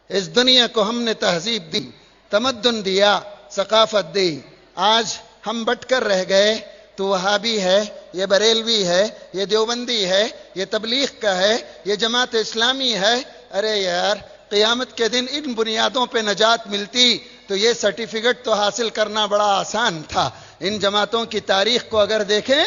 اس دنیا کو ہم نے تہذیب دی، تمدن دیا، ثقافت دی۔ آج ہم بٹ کر رہ گئے، تو وہابی ہے، یہ بریلوی ہے، یہ دیوبندی ہے، یہ تبلیغ کا ہے، یہ جماعت اسلامی ہے۔ ارے یار، قیامت کے دن ان بنیادوں پہ نجات ملتی تو یہ سرٹیفکیٹ تو حاصل کرنا بڑا آسان تھا۔ ان جماعتوں کی تاریخ کو اگر دیکھیں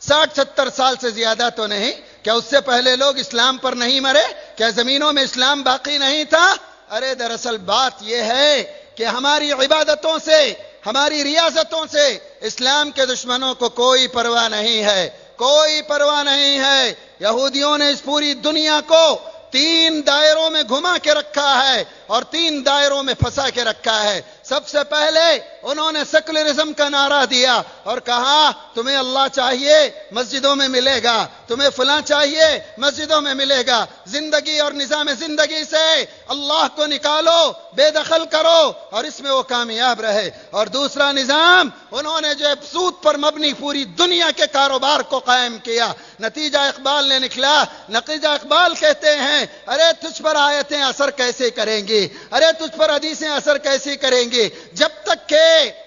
60-70 سال سے زیادہ تو نہیں، کیا اس سے پہلے لوگ اسلام پر نہیں مرے؟ کیا زمینوں میں اسلام باقی نہیں تھا؟ ارے دراصل بات یہ ہے کہ ہماری عبادتوں سے، ہماری ریاضتوں سے اسلام کے دشمنوں کو کوئی پرواہ نہیں ہے، کوئی پرواہ نہیں ہے۔ یہودیوں نے اس پوری دنیا کو 3 دائروں میں گھما کے رکھا ہے اور 3 دائروں میں پھنسا کے رکھا ہے۔ سب سے پہلے انہوں نے سیکولرزم کا نعرہ دیا اور کہا تمہیں اللہ چاہیے مسجدوں میں ملے گا، تمہیں فلاں چاہیے مسجدوں میں ملے گا۔ زندگی اور نظام زندگی سے اللہ کو نکالو، بے دخل کرو اور اس میں وہ کامیاب رہے۔ اور دوسرا نظام انہوں نے جو سود پر مبنی پوری دنیا کے کاروبار کو قائم کیا۔ نتیجہ اقبال نے نکلا، نتیجہ اقبال کہتے ہیں ارے تجھ پر آیتیں اثر کیسے کریں گی، ارے تجھ پر حدیثیں اثر کیسے کریں گی جب تک کہ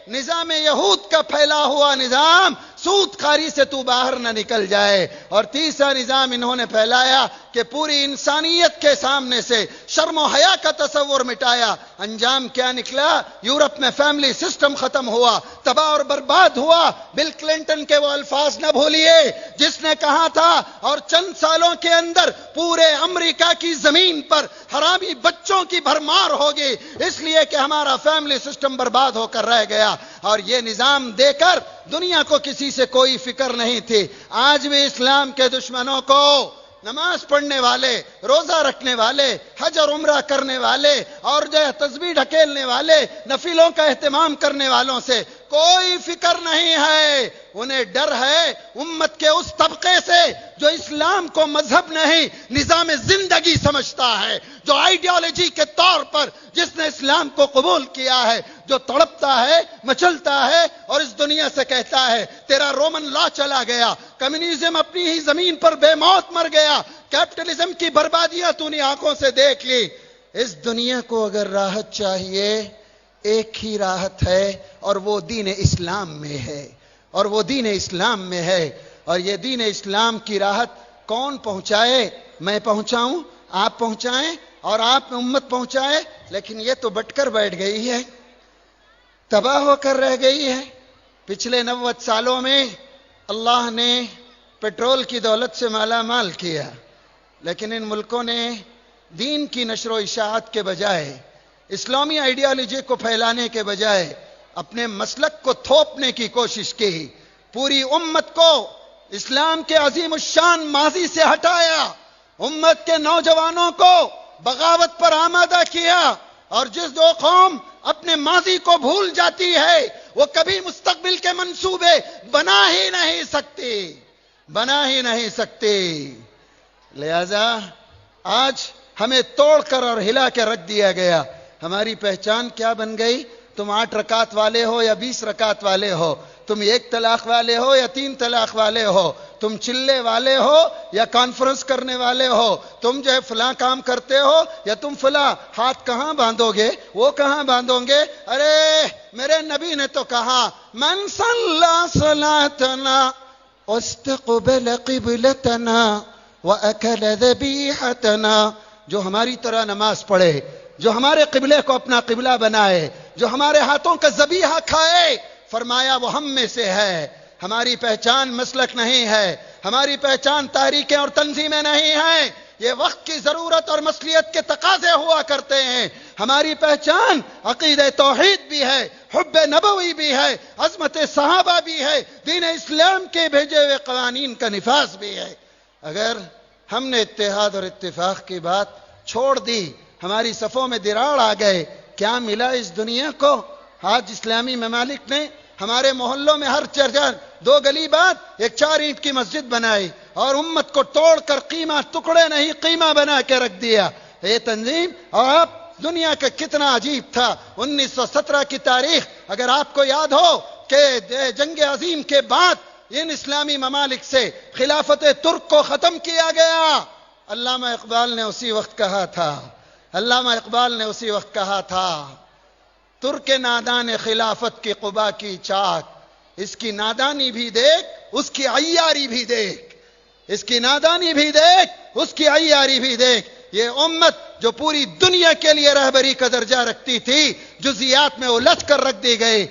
نظام یہود کا پھیلا ہوا نظام سود خواری سے تو باہر نہ نکل جائے۔ اور تیسرا نظام انہوں نے پھیلایا کہ پوری انسانیت کے سامنے سے شرم و حیا کا تصور مٹایا۔ انجام کیا نکلا؟ یورپ میں فیملی سسٹم ختم ہوا، تباہ اور برباد ہوا۔ بل کلنٹن کے وہ الفاظ نہ بھولیے جس نے کہا تھا اور چند سالوں کے اندر پورے امریکہ کی زمین پر حرامی بچوں کی بھرمار ہوگی، اس لیے کہ ہمارا فیملی سسٹم برباد ہو کر رہ گیا۔ اور یہ نظام دے کر دنیا کو کسی سے کوئی فکر نہیں تھی۔ آج بھی اسلام کے دشمنوں کو نماز پڑھنے والے، روزہ رکھنے والے، حج اور عمرہ کرنے والے اور جو ہے تسبیح ڈھکیلنے والے، نفلوں کا اہتمام کرنے والوں سے کوئی فکر نہیں ہے۔ انہیں ڈر ہے امت کے اس طبقے سے جو اسلام کو مذہب نہیں نظام زندگی سمجھتا ہے، جو آئیڈیالوجی کے طور پر جس نے اسلام کو قبول کیا ہے، جو تڑپتا ہے، مچلتا ہے اور اس دنیا سے کہتا ہے تیرا رومن لا چلا گیا، کمیونزم اپنی ہی زمین پر بے موت مر گیا، کیپٹلزم کی بربادیاں تو نے آنکھوں سے دیکھ لی۔ اس دنیا کو اگر راحت چاہیے ایک ہی راحت ہے اور وہ دین اسلام میں ہے، اور وہ دین اسلام میں ہے۔ اور یہ دین اسلام کی راحت کون پہنچائے؟ میں پہنچاؤں، آپ پہنچائیں اور آپ امت پہنچائے، لیکن یہ تو بٹ کر بیٹھ گئی ہے، تباہ ہو کر رہ گئی ہے۔ پچھلے 90 سالوں میں اللہ نے پیٹرول کی دولت سے مالا مال کیا، لیکن ان ملکوں نے دین کی نشر و اشاعت کے بجائے، اسلامی آئیڈیالوجی کو پھیلانے کے بجائے اپنے مسلک کو تھوپنے کی کوشش کی۔ پوری امت کو اسلام کے عظیم الشان ماضی سے ہٹایا، امت کے نوجوانوں کو بغاوت پر آمادہ کیا۔ اور جس جو قوم اپنے ماضی کو بھول جاتی ہے وہ کبھی مستقبل کے منصوبے بنا ہی نہیں سکتی۔ لہذا آج ہمیں توڑ کر اور ہلا کے رکھ دیا گیا۔ ہماری پہچان کیا بن گئی؟ تم 8 رکعت والے ہو یا 20 رکعت والے ہو، تم 1 طلاق والے ہو یا 3 طلاق والے ہو، تم چلے والے ہو یا کانفرنس کرنے والے ہو، تم جو ہے فلاں کام کرتے ہو یا تم فلاں۔ ہاتھ کہاں باندھو گے؟ وہ کہاں باندھو گے؟ ارے میرے نبی نے تو کہا من صلی صلاتنا واستقبل قبلتنا واکل ذبیحتنا، جو ہماری طرح نماز پڑھے، جو ہمارے قبلے کو اپنا قبلہ بنائے، جو ہمارے ہاتھوں کا ذبیحہ کھائے، فرمایا وہ ہم میں سے ہے۔ ہماری پہچان مسلک نہیں ہے، ہماری پہچان تحریکیں اور تنظیمیں نہیں ہیں، یہ وقت کی ضرورت اور مصلیت کے تقاضے ہوا کرتے ہیں۔ ہماری پہچان عقیدہ توحید بھی ہے، حب نبوی بھی ہے، عظمت صحابہ بھی ہے، دین اسلام کے بھیجے ہوئے قوانین کا نفاذ بھی ہے۔ اگر ہم نے اتحاد اور اتفاق کی بات چھوڑ دی، ہماری صفوں میں دراڑ آ گئے، کیا ملا اس دنیا کو؟ آج اسلامی ممالک نے ہمارے محلوں میں ہر چرچن 2 گلی بعد ایک 4 اینٹ کی مسجد بنائی اور امت کو توڑ کر قیمہ، ٹکڑے نہیں قیمہ بنا کے رکھ دیا۔ یہ تنظیم اور آپ دنیا کا کتنا عجیب تھا۔ 1917 کی تاریخ اگر آپ کو یاد ہو کہ جنگ عظیم کے بعد ان اسلامی ممالک سے خلافت ترک کو ختم کیا گیا۔ علامہ اقبال نے اسی وقت کہا تھا علامہ اقبال نے اسی وقت کہا تھا، ترک نادان خلافت کی قبا کی چاک، اس کی نادانی بھی دیکھ، اس کی عیاری بھی دیکھ، اس کی نادانی بھی دیکھ، اس کی عیاری بھی دیکھ۔ یہ امت جو پوری دنیا کے لیے رہبری کا درجہ رکھتی تھی، جزیات میں الجھ کر رکھ دی گئی۔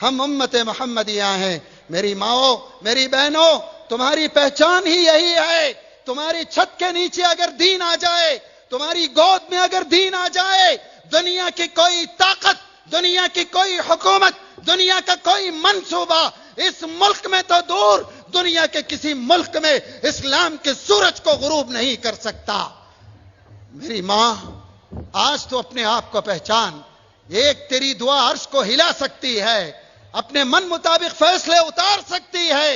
ہم امت محمدیہ ہیں۔ میری ماؤں، میری بہنوں، تمہاری پہچان ہی یہی ہے۔ تمہاری چھت کے نیچے اگر دین آ جائے، تمہاری گود میں اگر دین آ جائے، دنیا کی کوئی طاقت، دنیا کی کوئی حکومت، دنیا کا کوئی منصوبہ اس ملک میں تو دور، دنیا کے کسی ملک میں اسلام کے سورج کو غروب نہیں کر سکتا۔ میری ماں، آج تو اپنے آپ کو پہچان۔ ایک تیری دعا عرش کو ہلا سکتی ہے، اپنے من مطابق فیصلے اتار سکتی ہے۔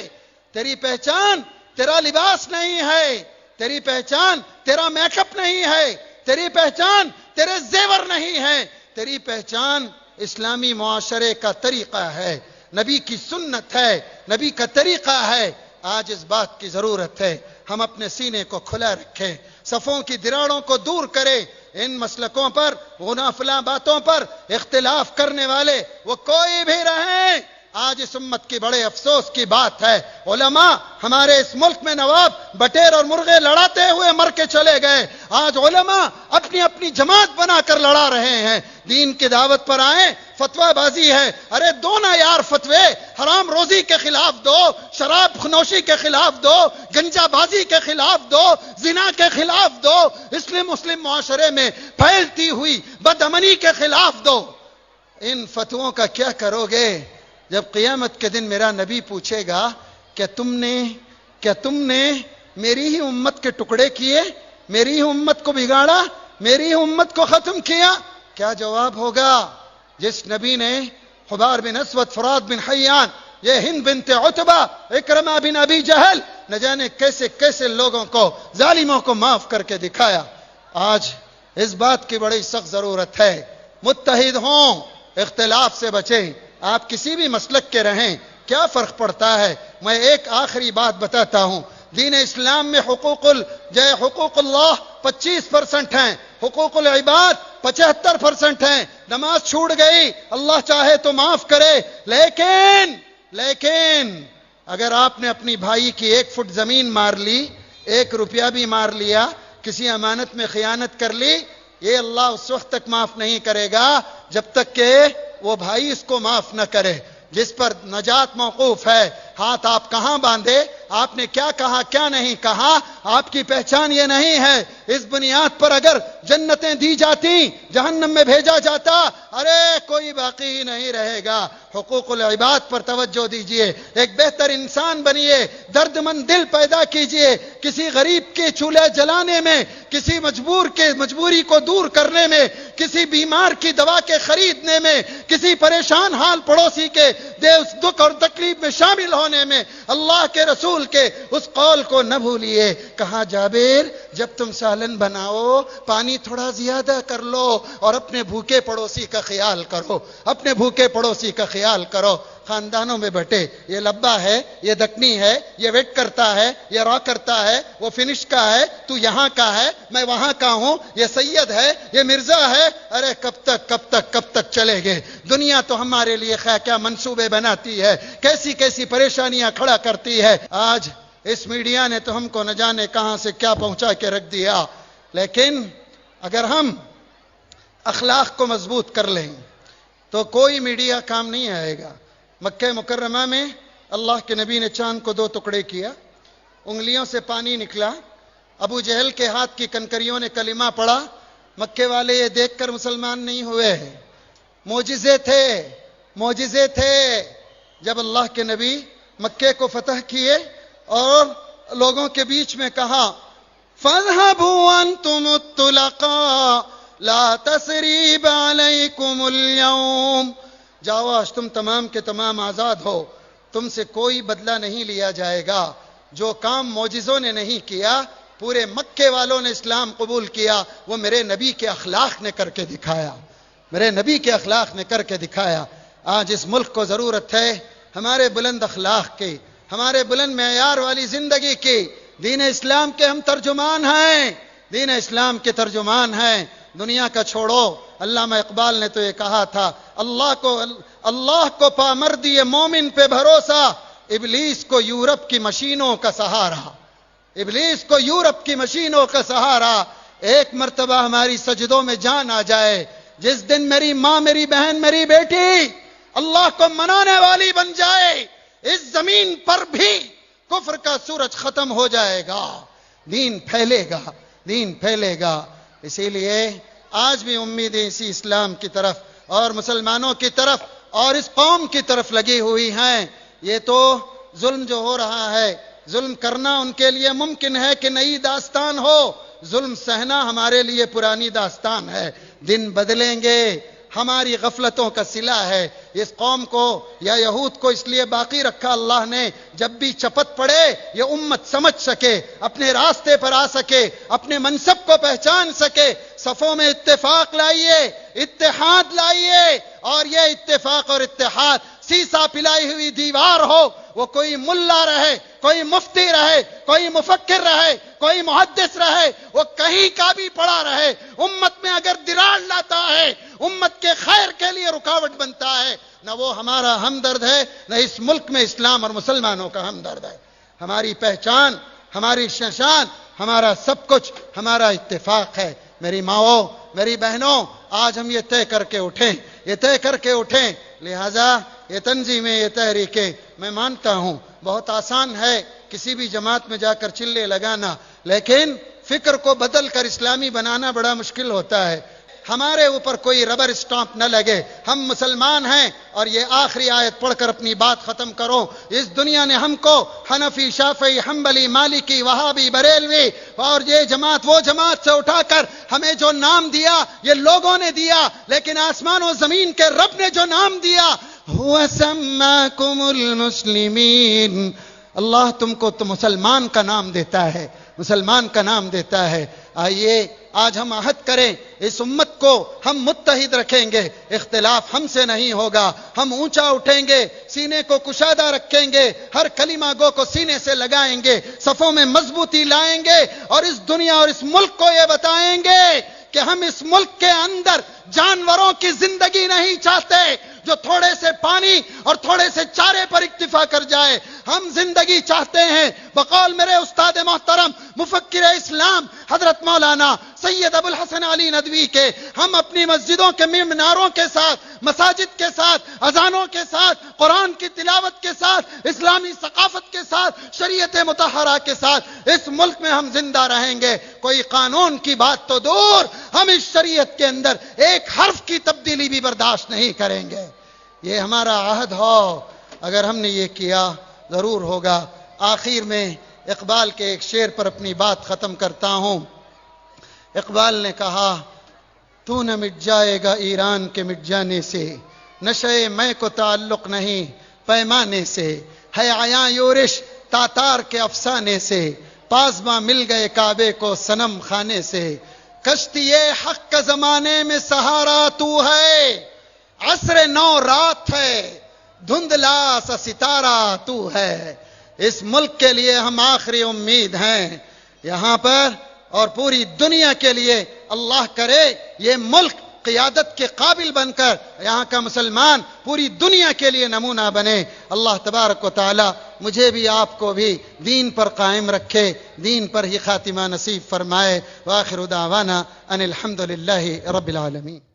تیری پہچان تیرا لباس نہیں ہے، تیری پہچان تیرا میک اپ نہیں ہے، تیری پہچان تیرے زیور نہیں ہے، تیری پہچان اسلامی معاشرے کا طریقہ ہے، نبی کی سنت ہے، نبی کا طریقہ ہے۔ آج اس بات کی ضرورت ہے ہم اپنے سینے کو کھلا رکھیں، صفوں کی دراڑوں کو دور کریں۔ ان مسلکوں پر، غنافلاں باتوں پر اختلاف کرنے والے وہ کوئی بھی رہیں، آج اس امت کی بڑے افسوس کی بات ہے، علماء ہمارے اس ملک میں نواب بٹیر اور مرغے لڑاتے ہوئے مر کے چلے گئے، آج علماء اپنی اپنی جماعت بنا کر لڑا رہے ہیں۔ دین کی دعوت پر آئیں، فتوہ بازی ہے، ارے دو نا یار فتوے، حرام روزی کے خلاف دو، شراب نوشی کے خلاف دو، گنجا بازی کے خلاف دو، زنا کے خلاف دو، مسلم معاشرے میں پھیلتی ہوئی بدامنی کے خلاف دو۔ ان فتووں کا کیا کرو گے جب قیامت کے دن میرا نبی پوچھے گا کیا تم نے میری ہی امت کے ٹکڑے کیے، میری ہی امت کو بگاڑا، میری ہی امت کو ختم کیا؟ کیا جواب ہوگا؟ جس نبی نے حبار بن اسود، فرات بن حیان، یہ ہند بنت عتبہ، اکرمہ بن ابی جہل، نہ جانے کیسے کیسے لوگوں کو، ظالموں کو معاف کر کے دکھایا۔ آج اس بات کی بڑی سخت ضرورت ہے، متحد ہوں، اختلاف سے بچیں۔ آپ کسی بھی مسلک کے رہیں، کیا فرق پڑتا ہے؟ میں ایک آخری بات بتاتا ہوں، دین اسلام میں حقوق اللہ 25% ہیں، حقوق العباد 75% ہیں۔ نماز چھوٹ گئی، اللہ چاہے تو معاف کرے، لیکن اگر آپ نے اپنی بھائی کی 1 فٹ زمین مار لی، 1 روپیہ بھی مار لیا، کسی امانت میں خیانت کر لی، یہ اللہ اس وقت تک معاف نہیں کرے گا جب تک کہ وہ بھائی اس کو معاف نہ کرے۔ جس پر نجات موقوف ہے، ہاتھ آپ کہاں باندھے، آپ نے کیا کہا کیا نہیں کہا، آپ کی پہچان یہ نہیں ہے۔ اس بنیاد پر اگر جنتیں دی جاتی، جہنم میں بھیجا جاتا، ارے کوئی باقی ہی نہیں رہے گا۔ حقوق العباد پر توجہ دیجئے، ایک بہتر انسان بنیے، درد مند دل پیدا کیجئے، کسی غریب کے چولہے جلانے میں، کسی مجبوری کو دور کرنے میں، کسی بیمار کی دوا کے خریدنے میں، کسی پریشان حال پڑوسی کے دکھ اور تکلیف میں شامل ہونے میں، اللہ کے رسول کے اس قول کو نہ بھولیے۔ کہا جابر، جب تم سالن بناؤ پانی تھوڑا زیادہ کر لو اور اپنے بھوکے پڑوسی کا خیال کرو، اپنے بھوکے پڑوسی کا خیال کرو۔ خاندانوں میں بٹے، یہ لبا ہے، یہ دکنی ہے، یہ ویٹ کرتا ہے، یہ را کرتا ہے، وہ فنش کا ہے، تو یہاں کا ہے، میں وہاں کا ہوں، یہ سید ہے، یہ مرزا ہے۔ ارے کب تک چلے گے؟ دنیا تو ہمارے لیے کیا منصوبے بناتی ہے، کیسی پریشانیاں کھڑا کرتی ہے۔ آج اس میڈیا نے تو ہم کو نہ جانے کہاں سے کیا پہنچا کے رکھ دیا، لیکن اگر ہم اخلاق کو مضبوط کر لیں تو کوئی میڈیا کام نہیں آئے گا۔ مکہ مکرمہ میں اللہ کے نبی نے چاند کو 2 ٹکڑے کیا، انگلیوں سے پانی نکلا، ابو جہل کے ہاتھ کی کنکریوں نے کلمہ پڑھا، مکے والے یہ دیکھ کر مسلمان نہیں ہوئے۔ معجزے تھے جب اللہ کے نبی مکے کو فتح کیے اور لوگوں کے بیچ میں کہا فَاذْهَبُوا أَنْتُمُ الطُّلَقَاءُ لَا تَثْرِيبَ عَلَيْكُمُ الْيَوْمَ، جاؤ آج تم تمام کے تمام آزاد ہو، تم سے کوئی بدلہ نہیں لیا جائے گا۔ جو کام معجزوں نے نہیں کیا، پورے مکے والوں نے اسلام قبول کیا، وہ میرے نبی کے اخلاق نے کر کے دکھایا، میرے نبی کے اخلاق نے کر کے دکھایا۔ آج اس ملک کو ضرورت ہے ہمارے بلند اخلاق کی، ہمارے بلند معیار والی زندگی کی۔ دین اسلام کے ہم ترجمان ہیں، دین اسلام کے ترجمان ہیں۔ دنیا کا چھوڑو. علامہ اقبال نے تو یہ کہا تھا, اللہ کو پامردی مومن پہ بھروسہ, ابلیس کو یورپ کی مشینوں کا سہارا. ابلیس کو یورپ کی مشینوں کا سہارا. ایک مرتبہ ہماری سجدوں میں جان آ جائے, جس دن میری ماں, میری بہن, میری بیٹی اللہ کو منانے والی بن جائے, اس زمین پر بھی کفر کا سورج ختم ہو جائے گا, دین پھیلے گا, دین پھیلے گا. اسی لیے آج بھی امیدیں اسی اسلام کی طرف اور مسلمانوں کی طرف اور اس قوم کی طرف لگی ہوئی ہیں. یہ تو ظلم جو ہو رہا ہے, ظلم کرنا ان کے لیے ممکن ہے کہ نئی داستان ہو, ظلم سہنا ہمارے لیے پرانی داستان ہے. دن بدلیں گے, ہماری غفلتوں کا صلہ ہے. اس قوم کو یا یہود کو اس لیے باقی رکھا اللہ نے, جب بھی چپت پڑے یہ امت سمجھ سکے, اپنے راستے پر آ سکے, اپنے منصب کو پہچان سکے. صفوں میں اتفاق لائیے, اتحاد لائیے, اور یہ اتفاق اور اتحاد سیسا پلائی ہوئی دیوار ہو. وہ کوئی ملا رہے, کوئی مفتی رہے, کوئی مفکر رہے, کوئی محدث رہے, وہ کہیں کا بھی پڑا رہے, امت میں اگر دراڑ لاتا ہے, امت کے خیر کے لیے رکاوٹ بنتا ہے, نہ وہ ہمارا ہمدرد ہے, نہ اس ملک میں اسلام اور مسلمانوں کا ہمدرد ہے. ہماری پہچان, ہماری شان, ہمارا سب کچھ ہمارا اتفاق ہے. میری ماؤں, میری بہنوں, آج ہم یہ طے کر کے اٹھیں, یہ طے کر کے اٹھیں. لہذا یہ تنظیمیں, یہ تحریکیں, میں مانتا ہوں بہت آسان ہے کسی بھی جماعت میں جا کر چلے لگانا, لیکن فکر کو بدل کر اسلامی بنانا بڑا مشکل ہوتا ہے. ہمارے اوپر کوئی ربر اسٹامپ نہ لگے, ہم مسلمان ہیں. اور یہ آخری آیت پڑھ کر اپنی بات ختم کروں. اس دنیا نے ہم کو حنفی, شافعی, حنبلی, مالکی, وہابی, بریلوی اور یہ جماعت وہ جماعت سے اٹھا کر ہمیں جو نام دیا یہ لوگوں نے دیا, لیکن آسمان و زمین کے رب نے جو نام دیا, هو سماکم المسلمین, اللہ تم کو تو مسلمان کا نام دیتا ہے, مسلمان کا نام دیتا ہے. آئیے آج ہم عہد کریں, اس امت کو ہم متحد رکھیں گے, اختلاف ہم سے نہیں ہوگا. ہم اونچا اٹھیں گے, سینے کو کشادہ رکھیں گے, ہر کلمہ گو کو سینے سے لگائیں گے, صفوں میں مضبوطی لائیں گے, اور اس دنیا اور اس ملک کو یہ بتائیں گے کہ ہم اس ملک کے اندر جانوروں کی زندگی نہیں چاہتے جو تھوڑے سے پانی اور تھوڑے سے چارے پر اکتفا کر جائے. ہم زندگی چاہتے ہیں بقول میرے استاد محترم مفکر اسلام حضرت مولانا سید ابو الحسن علی ندوی کے, ہم اپنی مسجدوں کے میناروں کے ساتھ, مساجد کے ساتھ, اذانوں کے ساتھ, قرآن کی تلاوت کے ساتھ, اسلامی ثقافت کے ساتھ, شریعت مطہرہ کے ساتھ اس ملک میں ہم زندہ رہیں گے. کوئی قانون کی بات تو دور, ہم اس شریعت کے اندر ایک حرف کی تبدیلی بھی برداشت نہیں کریں گے. یہ ہمارا عہد ہو. اگر ہم نے یہ کیا ضرور ہوگا. آخر میں اقبال کے ایک شعر پر اپنی بات ختم کرتا ہوں. اقبال نے کہا, تو نہ مٹ جائے گا ایران کے مٹ جانے سے, نشے میں کو تعلق نہیں پیمانے سے, ہے عیاں یورش تاتار کے افسانے سے, پاسباں مل گئے کعبے کو صنم خانے سے, کشتی حق کا زمانے میں سہارا تو ہے, عصر نو رات ہے, دھندلا سا ستارہ تو ہے. اس ملک کے لیے ہم آخری امید ہیں یہاں پر, اور پوری دنیا کے لیے اللہ کرے یہ ملک قیادت کے قابل بن کر یہاں کا مسلمان پوری دنیا کے لیے نمونہ بنے. اللہ تبارک و تعالی مجھے بھی آپ کو بھی دین پر قائم رکھے, دین پر ہی خاتمہ نصیب فرمائے. وآخر دعوانا ان الحمدللہ رب العالمین.